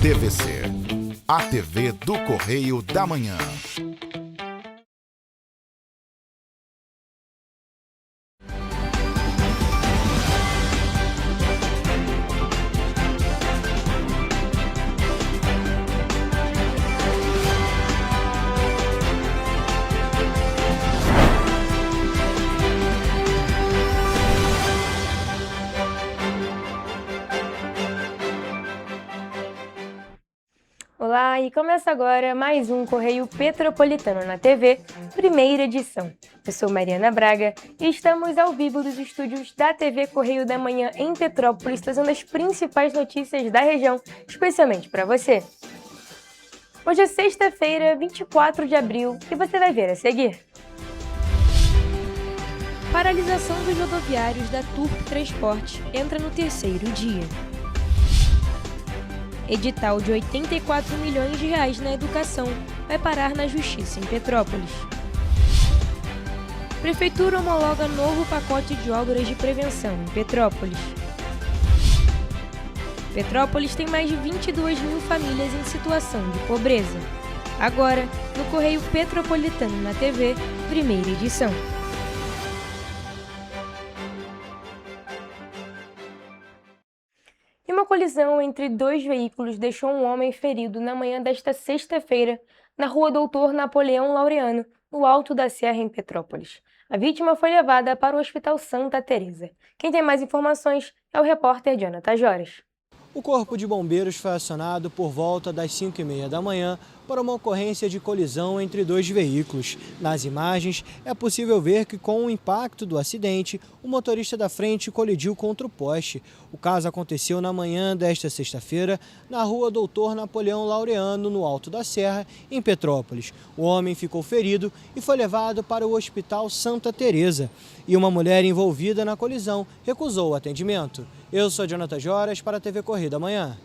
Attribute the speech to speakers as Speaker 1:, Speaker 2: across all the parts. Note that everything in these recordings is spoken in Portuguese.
Speaker 1: TVC, a TV do Correio da Manhã.
Speaker 2: Olá, e começa agora mais um Correio Petropolitano na TV, primeira edição. Eu sou Mariana Braga e estamos ao vivo dos estúdios da TV Correio da Manhã em Petrópolis, trazendo as principais notícias da região, especialmente para você. Hoje é sexta-feira, 24 de abril, e você vai ver a seguir. Paralisação dos rodoviários da Turp Transporte entra no terceiro dia. Edital de 84 milhões de reais na educação vai parar na Justiça em Petrópolis. Prefeitura homologa novo pacote de obras de prevenção em Petrópolis. Petrópolis tem mais de 22 mil famílias em situação de pobreza. Agora, no Correio Petropolitano na TV, primeira edição. E uma colisão entre dois veículos deixou um homem ferido na manhã desta sexta-feira, na rua Doutor Napoleão Laureano, no Alto da Serra, em Petrópolis. A vítima foi levada para o Hospital Santa Teresa. Quem tem mais informações é o repórter Jonathan Jores.
Speaker 3: O Corpo de Bombeiros foi acionado por volta das 5h30 da manhã para uma ocorrência de colisão entre dois veículos. Nas imagens, é possível ver que, com o impacto do acidente, o motorista da frente colidiu contra o poste. O caso aconteceu na manhã desta sexta-feira, na rua Doutor Napoleão Laureano, no Alto da Serra, em Petrópolis. O homem ficou ferido e foi levado para o Hospital Santa Teresa. E uma mulher envolvida na colisão recusou o atendimento. Eu sou Jonathan Joras para a TV Correio da Manhã.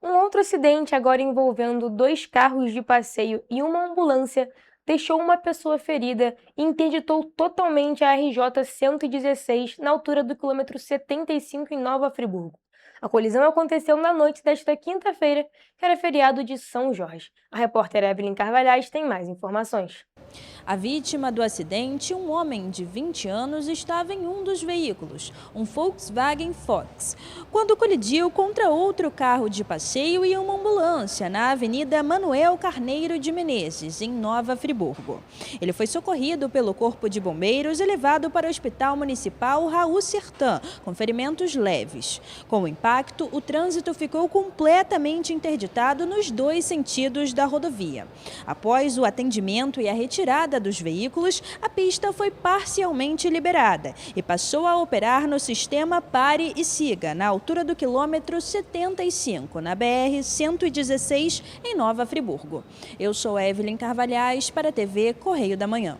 Speaker 2: Um outro acidente, agora envolvendo dois carros de passeio e uma ambulância, deixou uma pessoa ferida e interditou totalmente a RJ 116 na altura do quilômetro 75 em Nova Friburgo. A colisão aconteceu na noite desta quinta-feira, que era feriado de São Jorge. A repórter Evelyn Carvalhais tem mais informações.
Speaker 4: A vítima do acidente, um homem de 20 anos, estava em um dos veículos, um Volkswagen Fox, quando colidiu contra outro carro de passeio e uma ambulância na Avenida Manuel Carneiro de Menezes, em Nova Friburgo. Ele foi socorrido pelo Corpo de Bombeiros e levado para o Hospital Municipal Raul Sertã, com ferimentos leves. Com o impacto, o trânsito ficou completamente interditado nos dois sentidos da rodovia. Após o atendimento e a retirada dos veículos, a pista foi parcialmente liberada e passou a operar no sistema Pare e Siga, na altura do quilômetro 75, na BR-116, em Nova Friburgo. Eu sou Evelyn Carvalhais para a TV Correio da Manhã.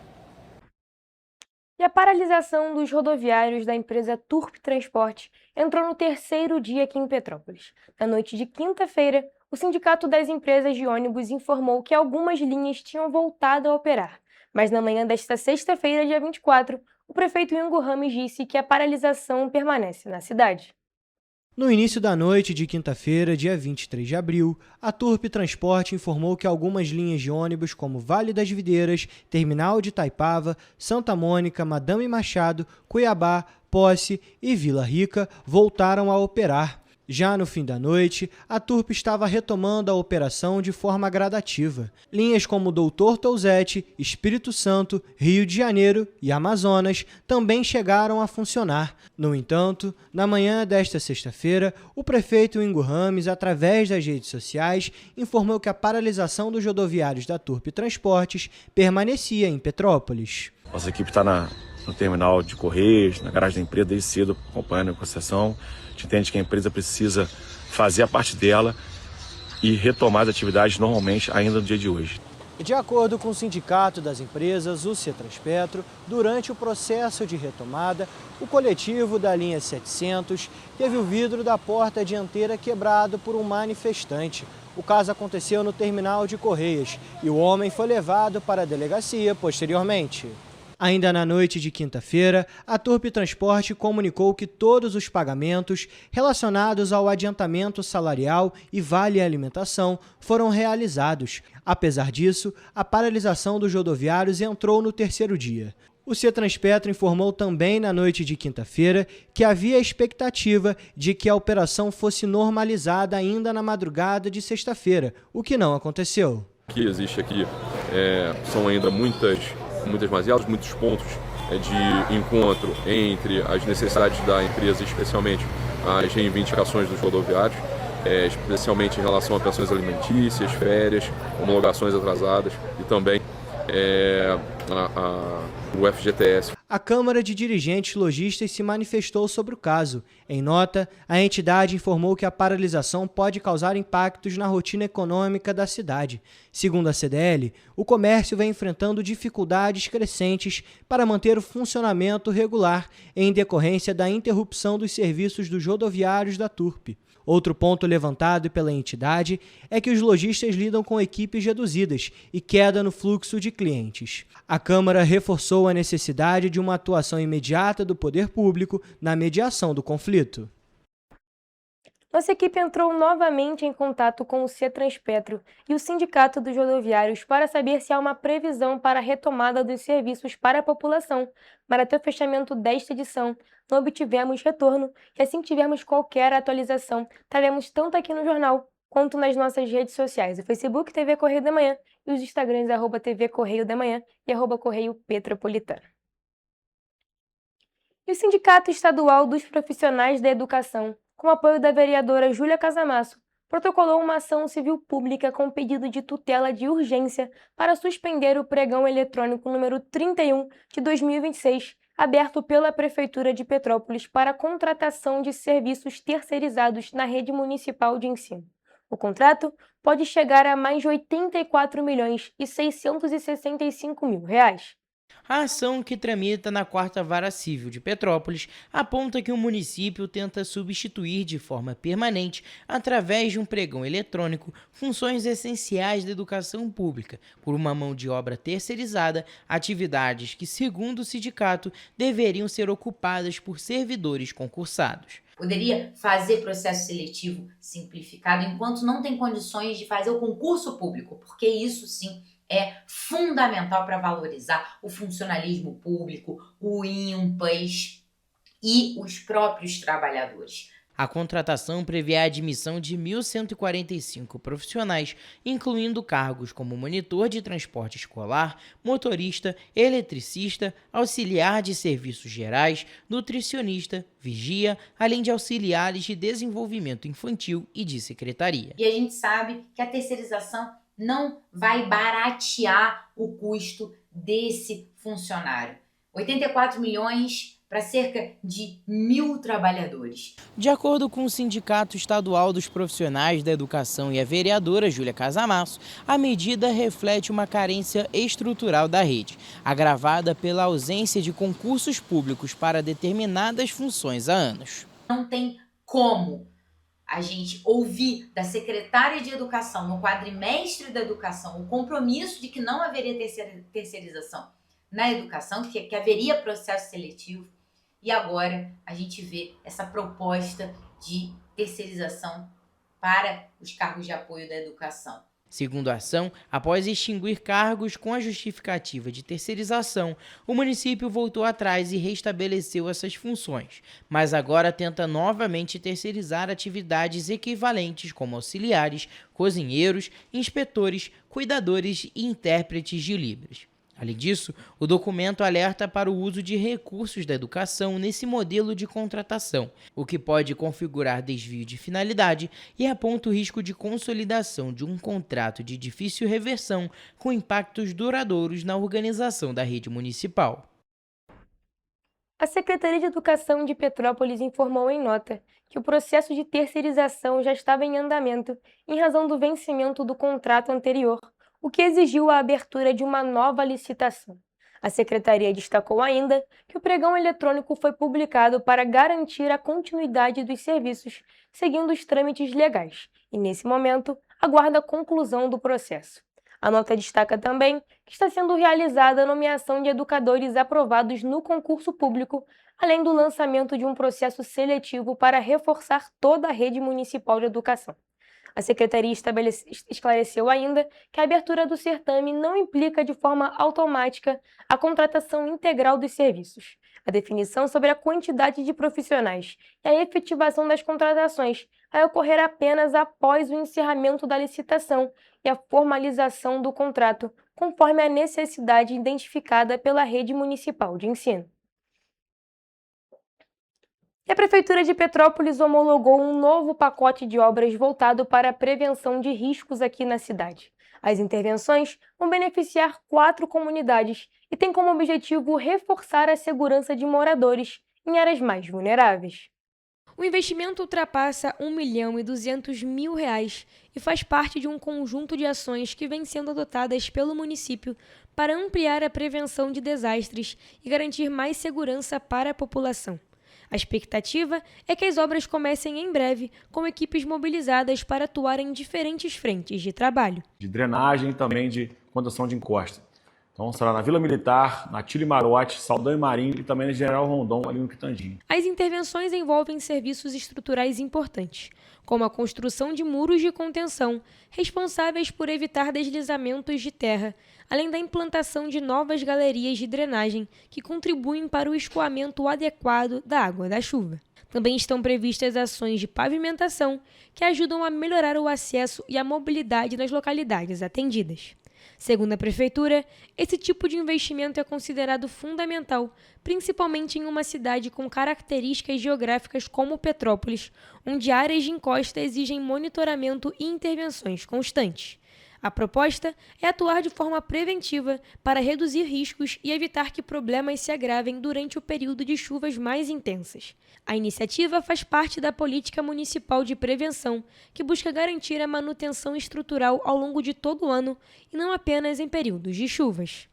Speaker 2: E a paralisação dos rodoviários da empresa Turp Transporte entrou no terceiro dia aqui em Petrópolis. Na noite de quinta-feira, o Sindicato das Empresas de Ônibus informou que algumas linhas tinham voltado a operar. Mas na manhã desta sexta-feira, dia 24, o prefeito Ingo Rames disse que a paralisação permanece na cidade.
Speaker 3: No início da noite de quinta-feira, dia 23 de abril, a Turp Transporte informou que algumas linhas de ônibus como Vale das Videiras, Terminal de Itaipava, Santa Mônica, Madame Machado, Cuiabá, Posse e Vila Rica voltaram a operar. Já no fim da noite, a Turp estava retomando a operação de forma gradativa. Linhas como Doutor Touzete, Espírito Santo, Rio de Janeiro e Amazonas também chegaram a funcionar. No entanto, na manhã desta sexta-feira, o prefeito Ingo Rames, através das redes sociais, informou que a paralisação dos rodoviários da Turp Transportes permanecia em Petrópolis.
Speaker 5: Nossa equipe está no terminal de Correios, na garagem da empresa, desde cedo, acompanhando a concessão. A gente entende que a empresa precisa fazer a parte dela e retomar as atividades normalmente ainda no dia de hoje.
Speaker 3: De acordo com o Sindicato das Empresas, o Cetraspetro, durante o processo de retomada, o coletivo da linha 700 teve o vidro da porta dianteira quebrado por um manifestante. O caso aconteceu no terminal de Correios e o homem foi levado para a delegacia posteriormente. Ainda na noite de quinta-feira, a Turpi Transporte comunicou que todos os pagamentos relacionados ao adiantamento salarial e vale alimentação foram realizados. Apesar disso, a paralisação dos rodoviários entrou no terceiro dia. O Cetranspetro informou também na noite de quinta-feira que havia expectativa de que a operação fosse normalizada ainda na madrugada de sexta-feira, o que não aconteceu.
Speaker 6: O que existe aqui são ainda muitas mazelas, muitos pontos de encontro entre as necessidades da empresa, especialmente as reivindicações dos rodoviários, especialmente em relação a pensões alimentícias, férias, homologações atrasadas e também o FGTS.
Speaker 3: A Câmara de Dirigentes Lojistas se manifestou sobre o caso. Em nota, a entidade informou que a paralisação pode causar impactos na rotina econômica da cidade. Segundo a CDL, o comércio vem enfrentando dificuldades crescentes para manter o funcionamento regular em decorrência da interrupção dos serviços dos rodoviários da Turpi. Outro ponto levantado pela entidade é que os lojistas lidam com equipes reduzidas e queda no fluxo de clientes. A Câmara reforçou a necessidade de uma atuação imediata do poder público na mediação do conflito.
Speaker 2: Nossa equipe entrou novamente em contato com o Cetranspetro e o Sindicato dos Rodoviários para saber se há uma previsão para a retomada dos serviços para a população, mas até o fechamento desta edição não obtivemos retorno e assim que tivermos qualquer atualização, traremos tanto aqui no jornal quanto nas nossas redes sociais, o Facebook TV Correio da Manhã e os Instagrams @TV Correio da Manhã e @Correio Petropolitano. E o Sindicato Estadual dos Profissionais da Educação, com apoio da vereadora Júlia Casamasso, protocolou uma ação civil pública com pedido de tutela de urgência para suspender o pregão eletrônico número 31 de 2026, aberto pela Prefeitura de Petrópolis para a contratação de serviços terceirizados na rede municipal de ensino. O contrato pode chegar a mais de R$ 84.665.000.
Speaker 7: A ação, que tramita na 4ª Vara Civil de Petrópolis, aponta que o município tenta substituir de forma permanente, através de um pregão eletrônico, funções essenciais da educação pública, por uma mão de obra terceirizada, atividades que, segundo o sindicato, deveriam ser ocupadas por servidores concursados.
Speaker 8: Poderia fazer processo seletivo simplificado enquanto não tem condições de fazer o concurso público, porque isso sim é fundamental para valorizar o funcionalismo público, o INPAS e os próprios trabalhadores.
Speaker 7: A contratação prevê a admissão de 1.145 profissionais, incluindo cargos como monitor de transporte escolar, motorista, eletricista, auxiliar de serviços gerais, nutricionista, vigia, além de auxiliares de desenvolvimento infantil e de secretaria.
Speaker 8: E a gente sabe que a terceirização não vai baratear o custo desse funcionário. 84 milhões para cerca de 1.000 trabalhadores.
Speaker 7: De acordo com o Sindicato Estadual dos Profissionais da Educação e a vereadora Júlia Casamasso, a medida reflete uma carência estrutural da rede, agravada pela ausência de concursos públicos para determinadas funções há anos.
Speaker 8: Não tem como a gente ouvir da secretária de Educação, no quadrimestre da educação, o compromisso de que não haveria terceirização na educação, que haveria processo seletivo, e agora a gente vê essa proposta de terceirização para os cargos de apoio da educação.
Speaker 7: Segundo a ação, após extinguir cargos com a justificativa de terceirização, o município voltou atrás e restabeleceu essas funções, mas agora tenta novamente terceirizar atividades equivalentes como auxiliares, cozinheiros, inspetores, cuidadores e intérpretes de Libras. Além disso, o documento alerta para o uso de recursos da educação nesse modelo de contratação, o que pode configurar desvio de finalidade e aponta o risco de consolidação de um contrato de difícil reversão com impactos duradouros na organização da rede municipal.
Speaker 2: A Secretaria de Educação de Petrópolis informou em nota que o processo de terceirização já estava em andamento em razão do vencimento do contrato anterior, o que exigiu a abertura de uma nova licitação. A secretaria destacou ainda que o pregão eletrônico foi publicado para garantir a continuidade dos serviços, seguindo os trâmites legais, e nesse momento aguarda a conclusão do processo. A nota destaca também que está sendo realizada a nomeação de educadores aprovados no concurso público, além do lançamento de um processo seletivo para reforçar toda a rede municipal de educação. A secretaria esclareceu ainda que a abertura do certame não implica de forma automática a contratação integral dos serviços. A definição sobre a quantidade de profissionais e a efetivação das contratações vai ocorrer apenas após o encerramento da licitação e a formalização do contrato, conforme a necessidade identificada pela rede municipal de ensino. E a Prefeitura de Petrópolis homologou um novo pacote de obras voltado para a prevenção de riscos aqui na cidade. As intervenções vão beneficiar 4 comunidades e têm como objetivo reforçar a segurança de moradores em áreas mais vulneráveis. O investimento ultrapassa R$ 1.200.000 e faz parte de um conjunto de ações que vem sendo adotadas pelo município para ampliar a prevenção de desastres e garantir mais segurança para a população. A expectativa é que as obras comecem em breve, com equipes mobilizadas para atuar em diferentes frentes de trabalho.
Speaker 5: De drenagem e também de condução de encosta. Então será na Vila Militar, na Tílio Marote, Saldanha e Marinho e também na General Rondon, ali no Quitandinho.
Speaker 2: As intervenções envolvem serviços estruturais importantes, como a construção de muros de contenção, responsáveis por evitar deslizamentos de terra, além da implantação de novas galerias de drenagem que contribuem para o escoamento adequado da água da chuva. Também estão previstas ações de pavimentação que ajudam a melhorar o acesso e a mobilidade nas localidades atendidas. Segundo a Prefeitura, esse tipo de investimento é considerado fundamental, principalmente em uma cidade com características geográficas como Petrópolis, onde áreas de encosta exigem monitoramento e intervenções constantes. A proposta é atuar de forma preventiva para reduzir riscos e evitar que problemas se agravem durante o período de chuvas mais intensas. A iniciativa faz parte da Política Municipal de Prevenção, que busca garantir a manutenção estrutural ao longo de todo o ano e não apenas em períodos de chuvas.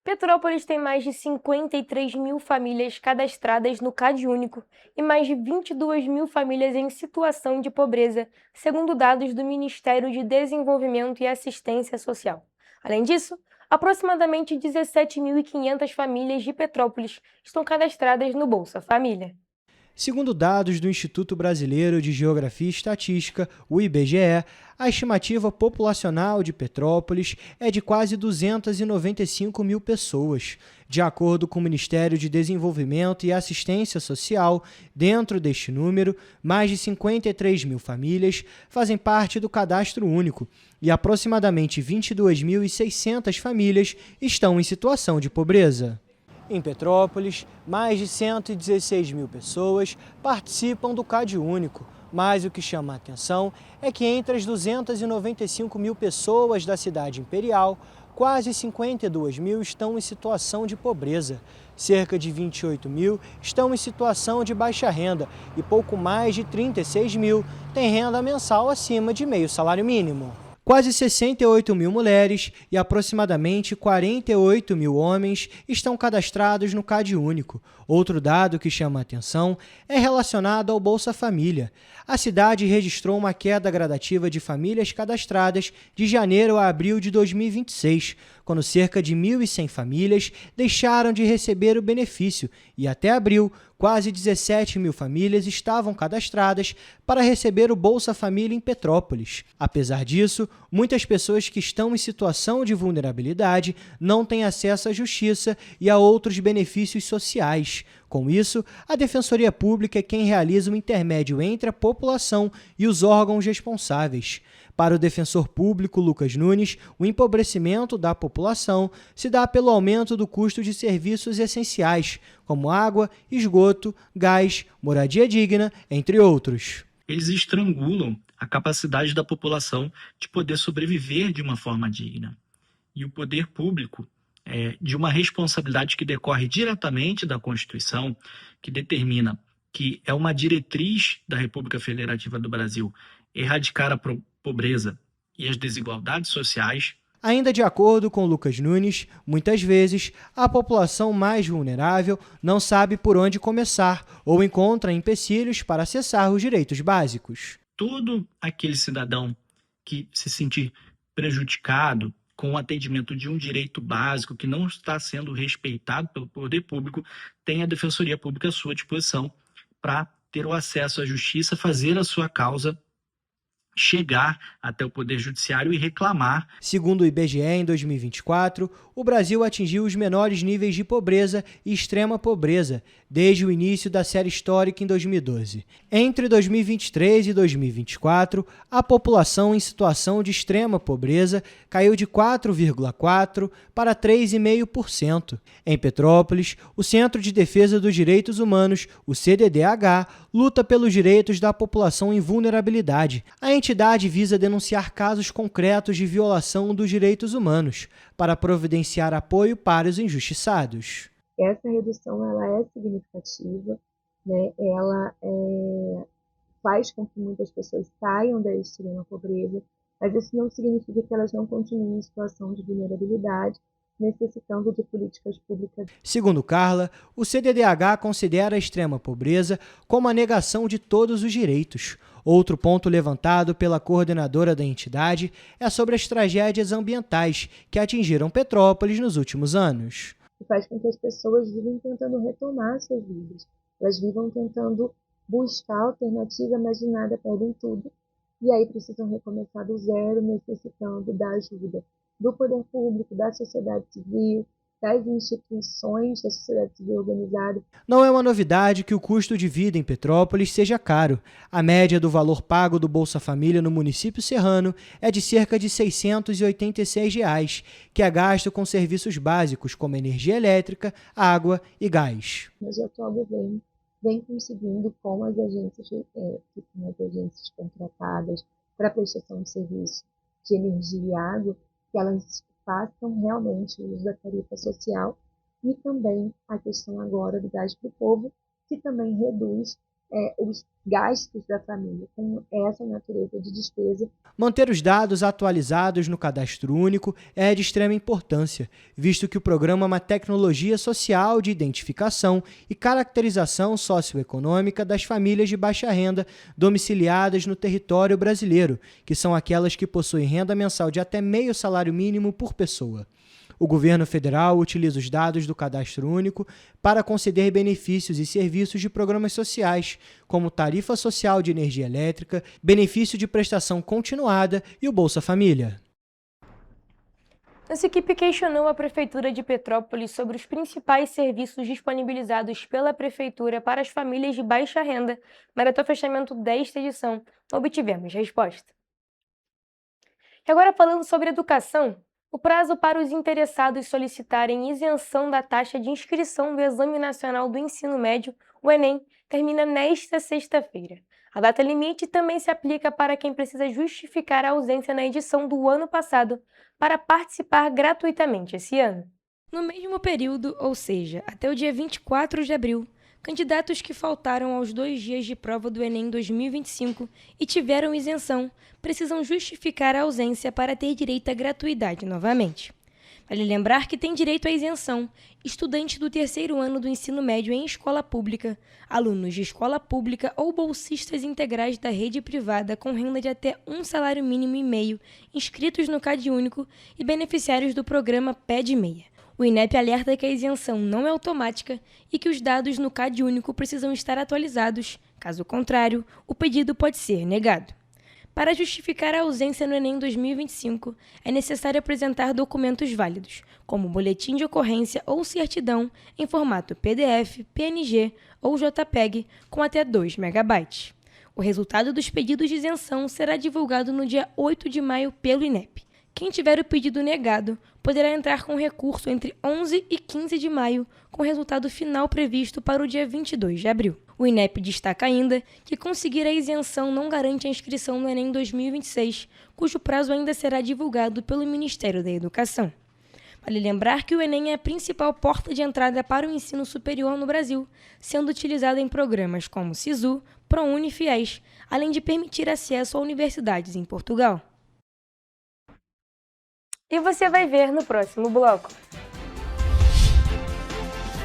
Speaker 2: Petrópolis tem mais de 53.000 famílias cadastradas no CadÚnico e mais de 22.000 famílias em situação de pobreza, segundo dados do Ministério de Desenvolvimento e Assistência Social. Além disso, aproximadamente 17.500 famílias de Petrópolis estão cadastradas no Bolsa Família.
Speaker 3: Segundo dados do Instituto Brasileiro de Geografia e Estatística, o IBGE, a estimativa populacional de Petrópolis é de quase 295 mil pessoas. De acordo com o Ministério de Desenvolvimento e Assistência Social, dentro deste número, mais de 53 mil famílias fazem parte do Cadastro Único e aproximadamente 22.600 famílias estão em situação de pobreza. Em Petrópolis, mais de 116 mil pessoas participam do CadÚnico, mas o que chama a atenção é que entre as 295 mil pessoas da cidade imperial, quase 52 mil estão em situação de pobreza, cerca de 28 mil estão em situação de baixa renda e pouco mais de 36 mil têm renda mensal acima de meio salário mínimo. Quase 68 mil mulheres e aproximadamente 48 mil homens estão cadastrados no CadÚnico. Outro dado que chama a atenção é relacionado ao Bolsa Família. A cidade registrou uma queda gradativa de famílias cadastradas de janeiro a abril de 2026, quando cerca de 1.100 famílias deixaram de receber o benefício e até abril, quase 17 mil famílias estavam cadastradas para receber o Bolsa Família em Petrópolis. Apesar disso, muitas pessoas que estão em situação de vulnerabilidade não têm acesso à justiça e a outros benefícios sociais. Com isso, a Defensoria Pública é quem realiza o intermédio entre a população e os órgãos responsáveis. Para o defensor público Lucas Nunes, o empobrecimento da população se dá pelo aumento do custo de serviços essenciais, como água, esgoto, gás, moradia digna, entre outros.
Speaker 9: Eles estrangulam a capacidade da população de poder sobreviver de uma forma digna. E o poder público, de uma responsabilidade que decorre diretamente da Constituição, que determina que é uma diretriz da República Federativa do Brasil erradicar a pobreza e as desigualdades sociais.
Speaker 3: Ainda de acordo com Lucas Nunes, muitas vezes a população mais vulnerável não sabe por onde começar ou encontra empecilhos para acessar os direitos básicos.
Speaker 9: Todo aquele cidadão que se sentir prejudicado com o atendimento de um direito básico que não está sendo respeitado pelo poder público, tem a Defensoria Pública à sua disposição para ter o acesso à justiça, fazer a sua causa chegar até o Poder Judiciário e reclamar.
Speaker 3: Segundo o IBGE, em 2024, o Brasil atingiu os menores níveis de pobreza e extrema pobreza desde o início da série histórica em 2012. Entre 2023 e 2024, a população em situação de extrema pobreza caiu de 4,4% para 3,5%. Em Petrópolis, o Centro de Defesa dos Direitos Humanos, o CDDH, luta pelos direitos da população em vulnerabilidade. A entidade visa denunciar casos concretos de violação dos direitos humanos, para providenciar apoio para os injustiçados.
Speaker 10: Essa redução ela é significativa, né? Ela faz com que muitas pessoas saiam da extrema pobreza, mas isso não significa que elas não continuem em situação de vulnerabilidade, necessitando de políticas públicas.
Speaker 3: Segundo Carla, o CDDH considera a extrema pobreza como a negação de todos os direitos. Outro ponto levantado pela coordenadora da entidade é sobre as tragédias ambientais que atingiram Petrópolis nos últimos anos.
Speaker 10: Faz com que as pessoas vivam tentando retomar suas vidas. Elas vivam tentando buscar alternativa, mas de nada perdem tudo. E aí precisam recomeçar do zero, necessitando da ajuda do poder público, da sociedade civil, das instituições da sociedade civil organizada.
Speaker 3: Não é uma novidade que o custo de vida em Petrópolis seja caro. A média do valor pago do Bolsa Família no município serrano é de cerca de R$ 686, que é gasto com serviços básicos como energia elétrica, água e gás.
Speaker 10: Mas o atual governo vem conseguindo, com as agências contratadas para prestação de serviço de energia e água, que elas façam realmente o uso da tarifa social, e também a questão agora do gás para o povo, que também reduz os gastos da família com essa natureza de despesa.
Speaker 3: Manter os dados atualizados no Cadastro Único é de extrema importância, visto que o programa é uma tecnologia social de identificação e caracterização socioeconômica das famílias de baixa renda domiciliadas no território brasileiro, que são aquelas que possuem renda mensal de até meio salário mínimo por pessoa. O governo federal utiliza os dados do Cadastro Único para conceder benefícios e serviços de programas sociais, como tarifa social de energia elétrica, benefício de prestação continuada e o Bolsa Família.
Speaker 2: Nossa equipe questionou a Prefeitura de Petrópolis sobre os principais serviços disponibilizados pela Prefeitura para as famílias de baixa renda, mas até o fechamento desta edição não obtivemos resposta. E agora falando sobre educação, o prazo para os interessados solicitarem isenção da taxa de inscrição do Exame Nacional do Ensino Médio, o Enem, termina nesta sexta-feira. A data limite também se aplica para quem precisa justificar a ausência na edição do ano passado para participar gratuitamente esse ano. No mesmo período, ou seja, até o dia 24 de abril, candidatos que faltaram aos 2 dias de prova do Enem 2025 e tiveram isenção precisam justificar a ausência para ter direito à gratuidade novamente. Vale lembrar que tem direito à isenção estudante do 3º ano do ensino médio em escola pública, alunos de escola pública ou bolsistas integrais da rede privada com renda de até 1,5 salário mínimo inscritos no CadÚnico e beneficiários do programa PED-6. O INEP alerta que a isenção não é automática e que os dados no CadÚnico precisam estar atualizados. Caso contrário, o pedido pode ser negado. Para justificar a ausência no Enem 2025, é necessário apresentar documentos válidos, como boletim de ocorrência ou certidão em formato PDF, PNG ou JPEG com até 2 MB. O resultado dos pedidos de isenção será divulgado no dia 8 de maio pelo INEP. Quem tiver o pedido negado poderá entrar com recurso entre 11 e 15 de maio, com resultado final previsto para o dia 22 de abril. O INEP destaca ainda que conseguir a isenção não garante a inscrição no Enem 2026, cujo prazo ainda será divulgado pelo Ministério da Educação. Vale lembrar que o Enem é a principal porta de entrada para o ensino superior no Brasil, sendo utilizado em programas como SISU, ProUni e FIES, além de permitir acesso a universidades em Portugal. E você vai ver no próximo bloco.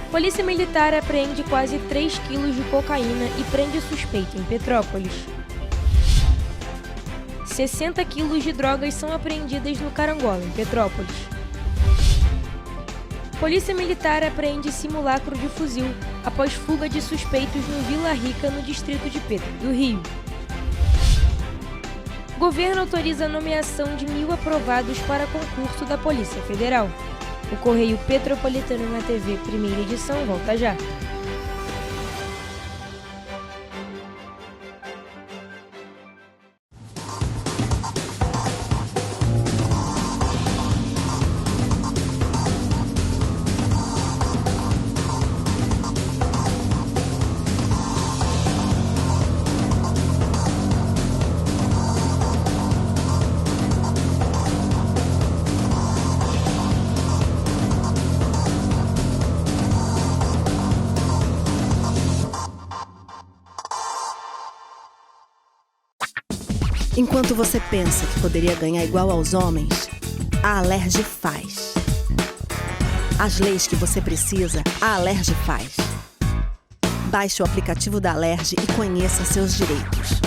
Speaker 2: Polícia Militar apreende quase 3 quilos de cocaína e prende suspeito em Petrópolis. 60 quilos de drogas são apreendidas no Carangola, em Petrópolis. Polícia Militar apreende simulacro de fuzil após fuga de suspeitos no Vila Rica, no distrito de Pedro do Rio. Governo autoriza a nomeação de 1.000 aprovados para concurso da Polícia Federal. O Correio Petropolitano na TV, primeira edição, volta já.
Speaker 11: Enquanto você pensa que poderia ganhar igual aos homens, a Alerj faz. As leis que você precisa, a Alerj faz. Baixe o aplicativo da Alerj e conheça seus direitos.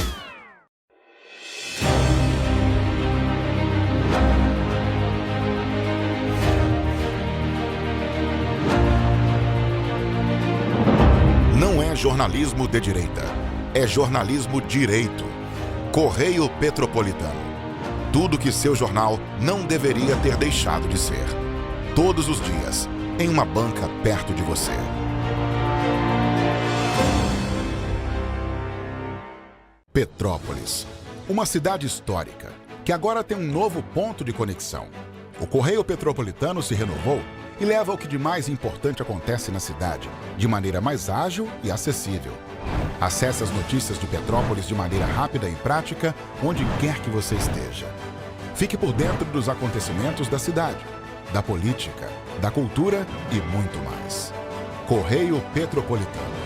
Speaker 1: Não é jornalismo de direita, é jornalismo direito. Correio Petropolitano. Tudo que seu jornal não deveria ter deixado de ser. Todos os dias, em uma banca perto de você. Petrópolis, uma cidade histórica, que agora tem um novo ponto de conexão. O Correio Petropolitano se renovou e leva o que de mais importante acontece na cidade, de maneira mais ágil e acessível. Acesse as notícias de Petrópolis de maneira rápida e prática, onde quer que você esteja. Fique por dentro dos acontecimentos da cidade, da política, da cultura e muito mais. Correio Petropolitano.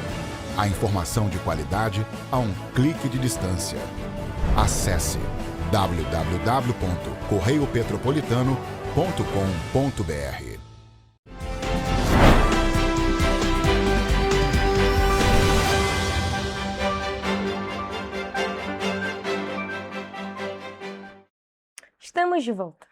Speaker 1: A informação de qualidade a um clique de distância. Acesse www.correiopetropolitano.com.br.
Speaker 2: Estamos de volta.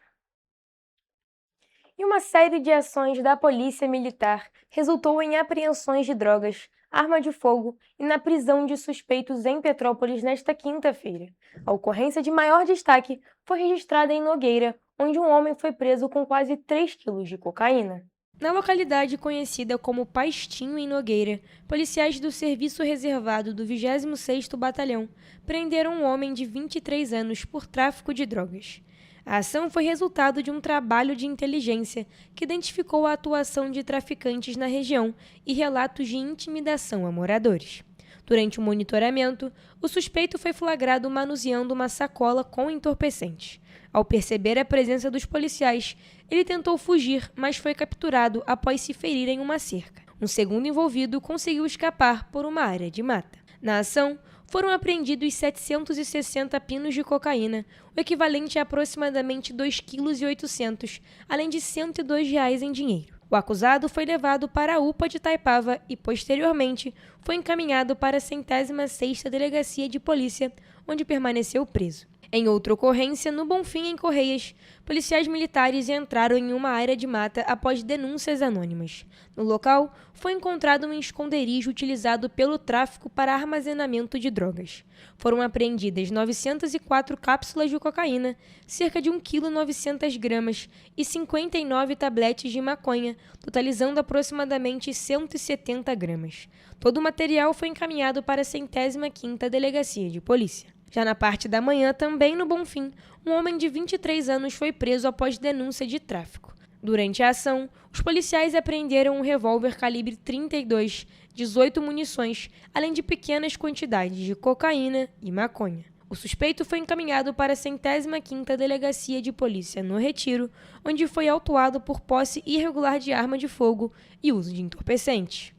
Speaker 2: E uma série de ações da Polícia Militar resultou em apreensões de drogas, arma de fogo e na prisão de suspeitos em Petrópolis nesta quinta-feira. A ocorrência de maior destaque foi registrada em Nogueira, onde um homem foi preso com quase 3 quilos de cocaína. Na localidade conhecida como Pastinho, em Nogueira, policiais do Serviço Reservado do 26º Batalhão prenderam um homem de 23 anos por tráfico de drogas. A ação foi resultado de um trabalho de inteligência que identificou a atuação de traficantes na região e relatos de intimidação a moradores. Durante o monitoramento, o suspeito foi flagrado manuseando uma sacola com entorpecentes. Ao perceber a presença dos policiais, ele tentou fugir, mas foi capturado após se ferir em uma cerca. Um segundo envolvido conseguiu escapar por uma área de mata. Na ação, foram apreendidos 760 pinos de cocaína, o equivalente a aproximadamente 2,8 kg, além de R$ 102 em dinheiro. O acusado foi levado para a UPA de Itaipava e, posteriormente, foi encaminhado para a 106ª Delegacia de Polícia, onde permaneceu preso. Em outra ocorrência, no Bonfim, em Correias, policiais militares entraram em uma área de mata após denúncias anônimas. No local, foi encontrado um esconderijo utilizado pelo tráfico para armazenamento de drogas. Foram apreendidas 904 cápsulas de cocaína, cerca de 1,9 kg e 59 tabletes de maconha, totalizando aproximadamente 170 gramas. Todo o material foi encaminhado para a 105ª Delegacia de Polícia. Já na parte da manhã, também no Bonfim, um homem de 23 anos foi preso após denúncia de tráfico. Durante a ação, os policiais apreenderam um revólver calibre 32, 18 munições, além de pequenas quantidades de cocaína e maconha. O suspeito foi encaminhado para a 105ª Delegacia de Polícia no Retiro, onde foi autuado por posse irregular de arma de fogo e uso de entorpecentes.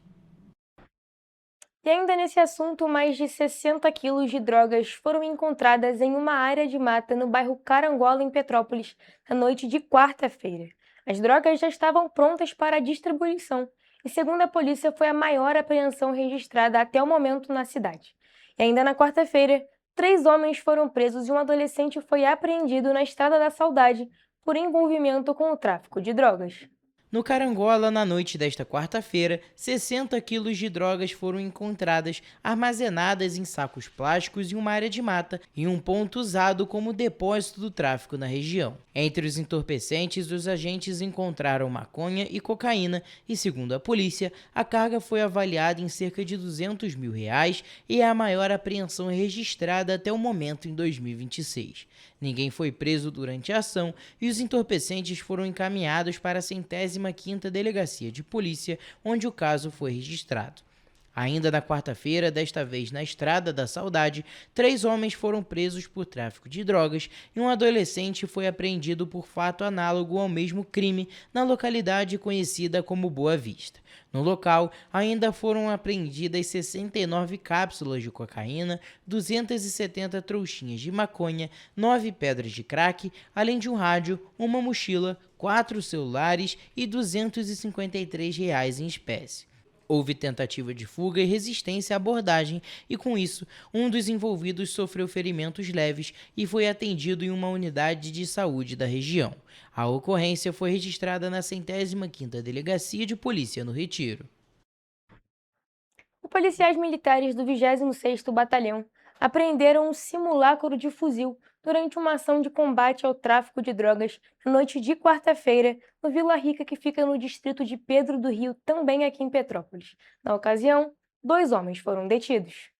Speaker 2: E ainda nesse assunto, mais de 60 quilos de drogas foram encontradas em uma área de mata no bairro Carangola, em Petrópolis, na noite de quarta-feira. As drogas já estavam prontas para distribuição e, segundo a polícia, foi a maior apreensão registrada até o momento na cidade. E ainda na quarta-feira, 3 homens foram presos e um adolescente foi apreendido na Estrada da Saudade por envolvimento com o tráfico de drogas.
Speaker 7: No Carangola, na noite desta quarta-feira, 60 quilos de drogas foram encontradas armazenadas em sacos plásticos em uma área de mata, em um ponto usado como depósito do tráfico na região. Entre os entorpecentes, os agentes encontraram maconha e cocaína e, segundo a polícia, a carga foi avaliada em cerca de R$200 mil e é a maior apreensão registrada até o momento em 2026. Ninguém foi preso durante a ação e os entorpecentes foram encaminhados para a 105ª Delegacia de Polícia, onde o caso foi registrado. Ainda na quarta-feira, desta vez na Estrada da Saudade, 3 homens foram presos por tráfico de drogas e um adolescente foi apreendido por fato análogo ao mesmo crime na localidade conhecida como Boa Vista. No local, ainda foram apreendidas 69 cápsulas de cocaína, 270 trouxinhas de maconha, 9 pedras de crack, além de um rádio, uma mochila, 4 celulares e R$253 em espécie. Houve tentativa de fuga e resistência à abordagem e, com isso, um dos envolvidos sofreu ferimentos leves e foi atendido em uma unidade de saúde da região. A ocorrência foi registrada na 105ª Delegacia de Polícia no Retiro.
Speaker 2: Os policiais militares do 26º Batalhão apreenderam um simulacro de fuzil durante uma ação de combate ao tráfico de drogas na noite de quarta-feira, no Vila Rica, que fica no distrito de Pedro do Rio, também aqui em Petrópolis. Na ocasião, 2 homens foram detidos.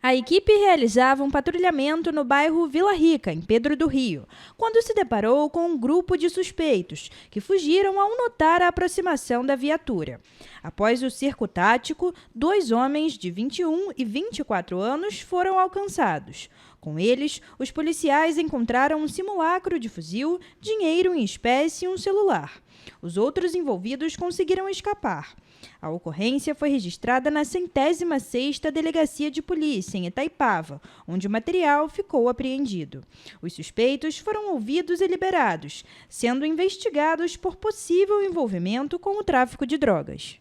Speaker 4: A equipe realizava um patrulhamento no bairro Vila Rica, em Pedro do Rio, quando se deparou com um grupo de suspeitos, que fugiram ao notar a aproximação da viatura. Após o cerco tático, 2 homens de 21 e 24 anos foram alcançados. Com eles, os policiais encontraram um simulacro de fuzil, dinheiro em espécie e um celular. Os outros envolvidos conseguiram escapar. A ocorrência foi registrada na 106ª Delegacia de Polícia, em Itaipava, onde o material ficou apreendido. Os suspeitos foram ouvidos e liberados, sendo investigados por possível envolvimento com o tráfico de drogas.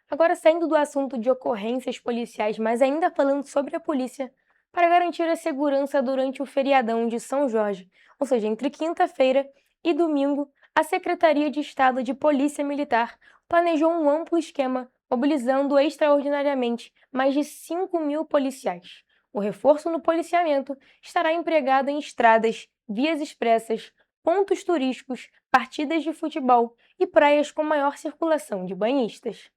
Speaker 2: Agora, saindo do assunto de ocorrências policiais, mas ainda falando sobre a polícia, para garantir a segurança durante o feriadão de São Jorge, ou seja, entre quinta-feira e domingo, a Secretaria de Estado de Polícia Militar planejou um amplo esquema, mobilizando extraordinariamente mais de 5.000 policiais. O reforço no policiamento estará empregado em estradas, vias expressas, pontos turísticos, partidas de futebol e praias com maior circulação de banhistas.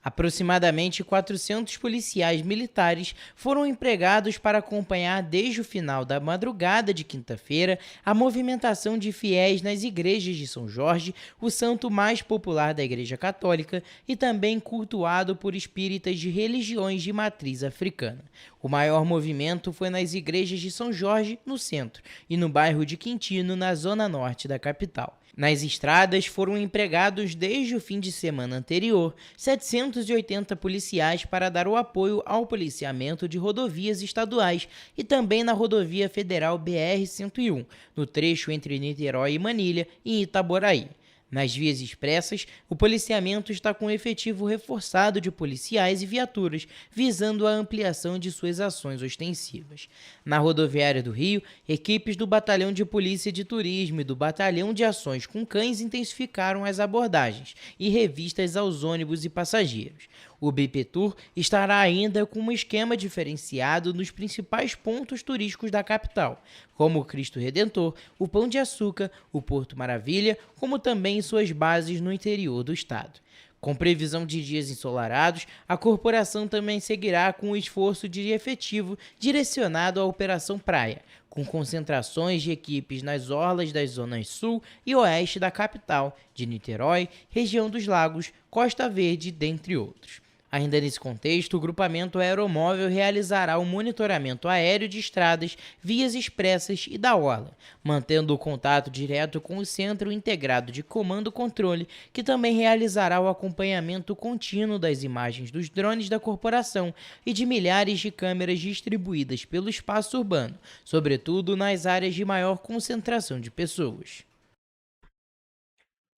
Speaker 7: Aproximadamente 400 policiais militares foram empregados para acompanhar desde o final da madrugada de quinta-feira a movimentação de fiéis nas igrejas de São Jorge, o santo mais popular da Igreja Católica e também cultuado por espíritas de religiões de matriz africana. O maior movimento foi nas igrejas de São Jorge, no centro, e no bairro de Quintino, na zona norte da capital. Nas estradas foram empregados desde o fim de semana anterior 780 policiais para dar o apoio ao policiamento de rodovias estaduais e também na rodovia federal BR-101, no trecho entre Niterói e Manilha e em Itaboraí. Nas vias expressas, o policiamento está com efetivo reforçado de policiais e viaturas, visando a ampliação de suas ações ostensivas. Na rodoviária do Rio, equipes do Batalhão de Polícia de Turismo e do Batalhão de Ações com Cães intensificaram as abordagens e revistas aos ônibus e passageiros. O BPTUR estará ainda com um esquema diferenciado nos principais pontos turísticos da capital, como o Cristo Redentor, o Pão de Açúcar, o Porto Maravilha, como também suas bases no interior do estado. Com previsão de dias ensolarados, a corporação também seguirá com o esforço de efetivo direcionado à Operação Praia, com concentrações de equipes nas orlas das zonas sul e oeste da capital, de Niterói, região dos Lagos, Costa Verde, dentre outros. Ainda nesse contexto, o grupamento aeromóvel realizará o monitoramento aéreo de estradas, vias expressas e da orla, mantendo o contato direto com o Centro Integrado de Comando-Controle, que também realizará o acompanhamento contínuo das imagens dos drones da corporação e de milhares de câmeras distribuídas pelo espaço urbano, sobretudo nas áreas de maior concentração de pessoas.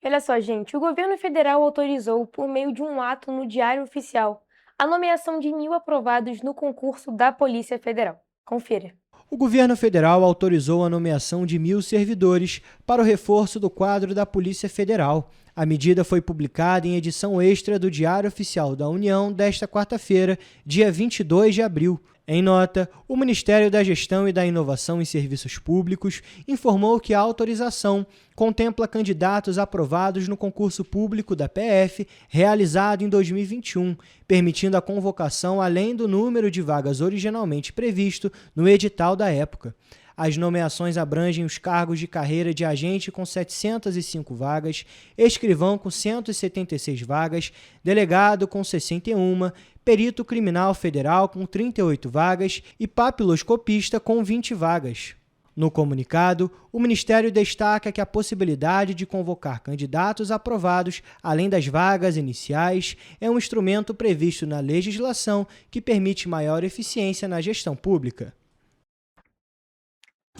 Speaker 2: Olha só, gente, o governo federal autorizou, por meio de um ato no Diário Oficial, a nomeação de 1.000 aprovados no concurso da Polícia Federal. Confira.
Speaker 3: O governo federal autorizou a nomeação de 1.000 servidores para o reforço do quadro da Polícia Federal. A medida foi publicada em edição extra do Diário Oficial da União desta quarta-feira, dia 22 de abril. Em nota, o Ministério da Gestão e da Inovação em Serviços Públicos informou que a autorização contempla candidatos aprovados no concurso público da PF realizado em 2021, permitindo a convocação além do número de vagas originalmente previsto no edital da época. As nomeações abrangem os cargos de carreira de agente com 705 vagas, escrivão com 176 vagas, delegado com 61, perito criminal federal com 38 vagas e papiloscopista com 20 vagas. No comunicado, o Ministério destaca que a possibilidade de convocar candidatos aprovados, além das vagas iniciais, é um instrumento previsto na legislação que permite maior eficiência na gestão pública.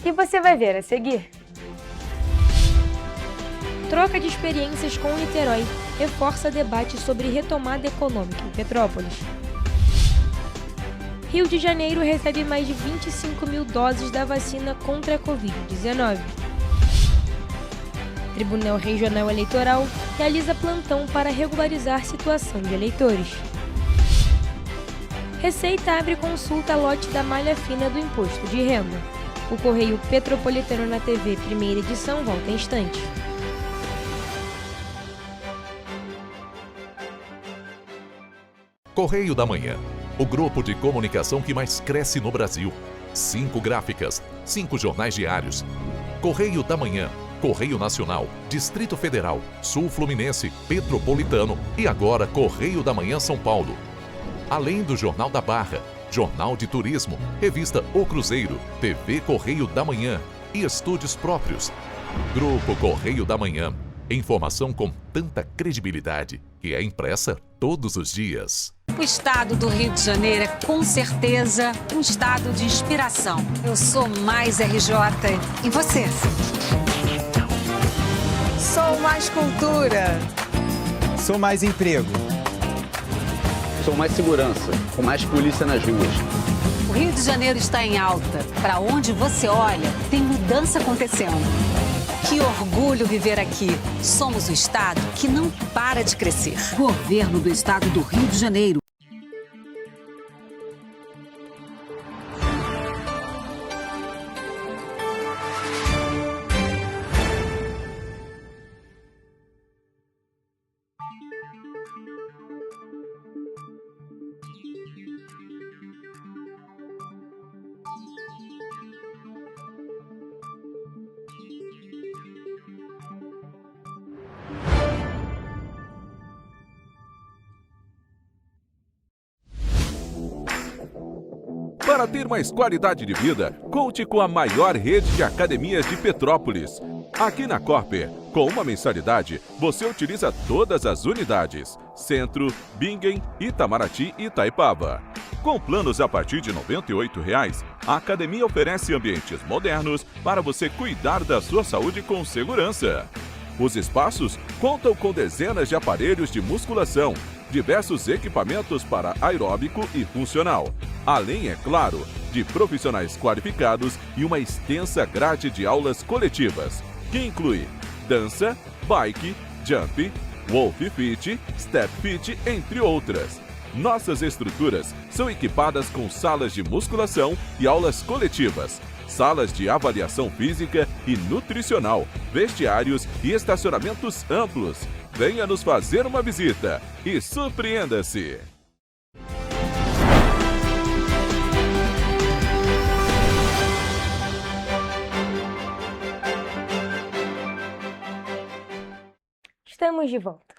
Speaker 2: E você vai ver a seguir. Troca de experiências com Niterói reforça debate sobre retomada econômica em Petrópolis. Rio de Janeiro recebe mais de 25.000 doses da vacina contra a Covid-19. Tribunal Regional Eleitoral realiza plantão para regularizar situação de eleitores. Receita abre consulta lote da malha fina do imposto de renda. O Correio Petropolitano na TV, primeira edição, volta em instante.
Speaker 12: Correio da Manhã, o grupo de comunicação que mais cresce no Brasil. 5 gráficas, 5 jornais diários. Correio da Manhã, Correio Nacional, Distrito Federal, Sul Fluminense, Petropolitano e agora Correio da Manhã São Paulo. Além do Jornal da Barra, Jornal de Turismo, Revista O Cruzeiro, TV Correio da Manhã e estúdios próprios. Grupo Correio da Manhã. Informação com tanta credibilidade que é impressa todos os dias.
Speaker 13: O estado do Rio de Janeiro é com certeza um estado de inspiração. Eu sou mais RJ. E você?
Speaker 14: Sou mais cultura.
Speaker 15: Sou mais emprego.
Speaker 16: Sou mais segurança, com mais polícia nas ruas.
Speaker 13: O Rio de Janeiro está em alta. Para onde você olha, tem mudança acontecendo. Que orgulho viver aqui. Somos o estado que não para de crescer. Governo do estado do Rio de Janeiro.
Speaker 17: Para ter mais qualidade de vida, conte com a maior rede de academias de Petrópolis. Aqui na Corper, com uma mensalidade, você utiliza todas as unidades: Centro, Bingen, Itamaraty e Itaipava. Com planos a partir de R$ 98,00, a academia oferece ambientes modernos para você cuidar da sua saúde com segurança. Os espaços contam com dezenas de aparelhos de musculação, diversos equipamentos para aeróbico e funcional, além, é claro, de profissionais qualificados e uma extensa grade de aulas coletivas, que inclui dança, bike, jump, wolf fit, step fit, entre outras. Nossas estruturas são equipadas com salas de musculação e aulas coletivas, salas de avaliação física e nutricional, vestiários e estacionamentos amplos. Venha nos fazer uma visita e surpreenda-se!
Speaker 2: Estamos de volta.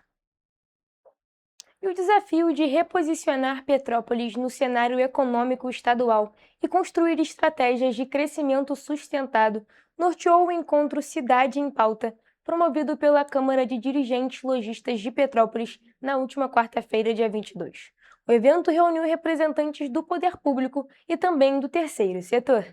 Speaker 2: E o desafio de reposicionar Petrópolis no cenário econômico estadual e construir estratégias de crescimento sustentado norteou o encontro Cidade em Pauta, promovido pela Câmara de Dirigentes Lojistas de Petrópolis na última quarta-feira, dia 22. O evento reuniu representantes do poder público e também do terceiro setor.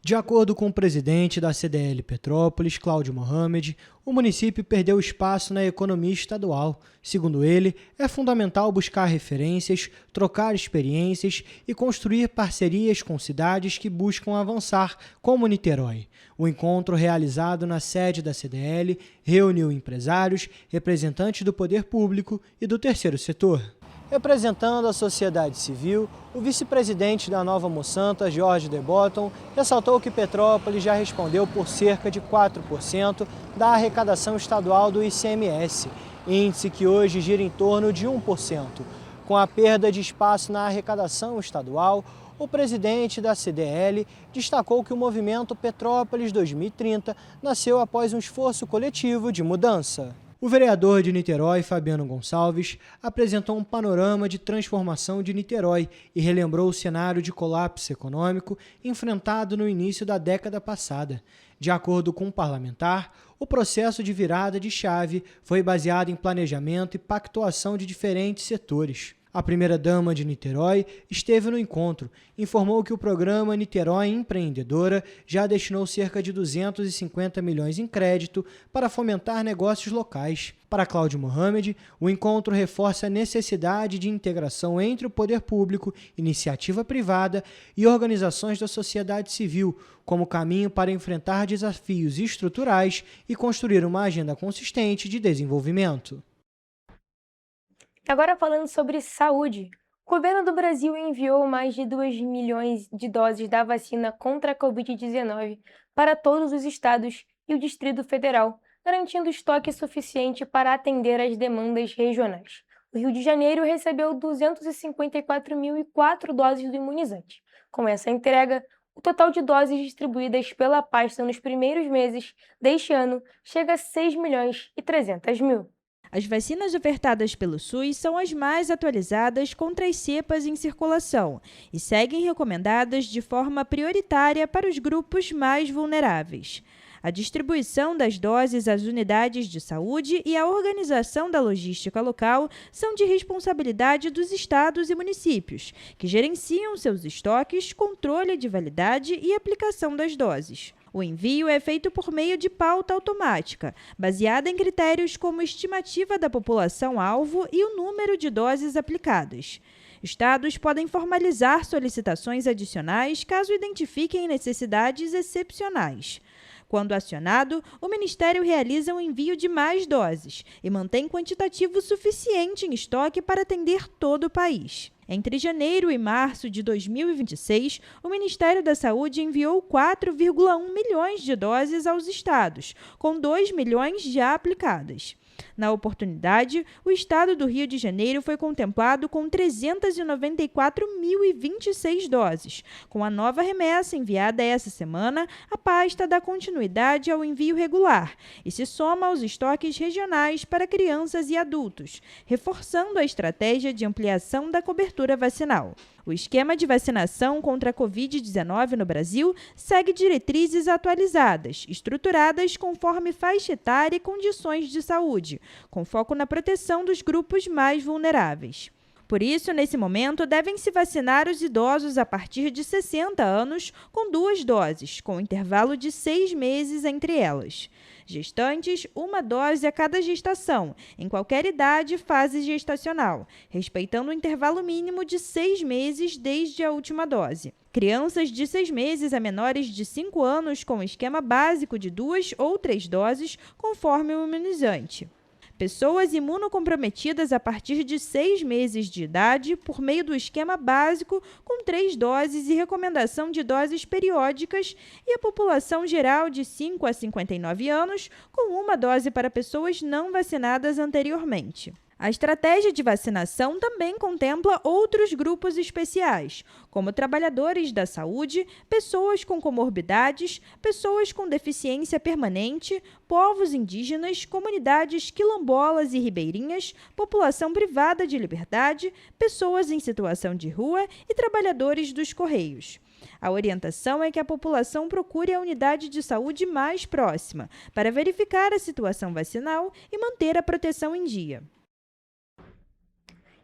Speaker 3: De acordo com o presidente da CDL Petrópolis, Cláudio Mohamed, o município perdeu espaço na economia estadual. Segundo ele, é fundamental buscar referências, trocar experiências e construir parcerias com cidades que buscam avançar, como Niterói. O encontro realizado na sede da CDL reuniu empresários, representantes do poder público e do terceiro setor. Representando a sociedade civil, o vice-presidente da Nova Monsanto, Jorge De Botton, ressaltou que Petrópolis já respondeu por cerca de 4% da arrecadação estadual do ICMS, índice que hoje gira em torno de 1%. Com a perda de espaço na arrecadação estadual, o presidente da CDL destacou que o movimento Petrópolis 2030 nasceu após um esforço coletivo de mudança. O vereador de Niterói, Fabiano Gonçalves, apresentou um panorama de transformação de Niterói e relembrou o cenário de colapso econômico enfrentado no início da década passada. De acordo com o parlamentar, o processo de virada de chave foi baseado em planejamento e pactuação de diferentes setores. A primeira-dama de Niterói esteve no encontro, informou que o programa Niterói Empreendedora já destinou cerca de 250 milhões em crédito para fomentar negócios locais. Para Cláudio Mohamed, o encontro reforça a necessidade de integração entre o poder público, iniciativa privada e organizações da sociedade civil, como caminho para enfrentar desafios estruturais e construir uma agenda consistente de desenvolvimento.
Speaker 2: Agora falando sobre saúde, o governo do Brasil enviou mais de 2 milhões de doses da vacina contra a Covid-19 para todos os estados e o Distrito Federal, garantindo estoque suficiente para atender às demandas regionais. O Rio de Janeiro recebeu 254.004 doses do imunizante. Com essa entrega, o total de doses distribuídas pela pasta nos primeiros meses deste ano chega a 6.300.000.
Speaker 4: As vacinas ofertadas pelo SUS são as mais atualizadas contra as cepas em circulação e seguem recomendadas de forma prioritária para os grupos mais vulneráveis. A distribuição das doses às unidades de saúde e a organização da logística local são de responsabilidade dos estados e municípios, que gerenciam seus estoques, controle de validade e aplicação das doses. O envio é feito por meio de pauta automática, baseada em critérios como estimativa da população-alvo e o número de doses aplicadas. Estados podem formalizar solicitações adicionais caso identifiquem necessidades excepcionais. Quando acionado, o Ministério realiza um envio de mais doses e mantém quantitativo suficiente em estoque para atender todo o país. Entre janeiro e março de 2026, o Ministério da Saúde enviou 4,1 milhões de doses aos estados, com 2 milhões já aplicadas. Na oportunidade, o estado do Rio de Janeiro foi contemplado com 394.026 doses. Com a nova remessa enviada essa semana, a pasta dá continuidade ao envio regular e se soma aos estoques regionais para crianças e adultos, reforçando a estratégia de ampliação da cobertura vacinal. O esquema de vacinação contra a Covid-19 no Brasil segue diretrizes atualizadas, estruturadas conforme faixa etária e condições de saúde, com foco na proteção dos grupos mais vulneráveis. Por isso, nesse momento, devem se vacinar os idosos a partir de 60 anos com 2 doses, com intervalo de 6 meses entre elas. Gestantes, 1 dose a cada gestação, em qualquer idade e fase gestacional, respeitando o intervalo mínimo de 6 meses desde a última dose. Crianças de 6 meses a menores de 5 anos com esquema básico de 2 ou 3 doses, conforme o imunizante. Pessoas imunocomprometidas a partir de 6 meses de idade, por meio do esquema básico, com 3 doses e recomendação de doses periódicas, e a população geral de 5 a 59 anos, com 1 dose para pessoas não vacinadas anteriormente. A estratégia de vacinação também contempla outros grupos especiais, como trabalhadores da saúde, pessoas com comorbidades, pessoas com deficiência permanente, povos indígenas, comunidades quilombolas e ribeirinhas, população privada de liberdade, pessoas em situação de rua e trabalhadores dos Correios. A orientação é que a população procure a unidade de saúde mais próxima para verificar a situação vacinal e manter a proteção em dia.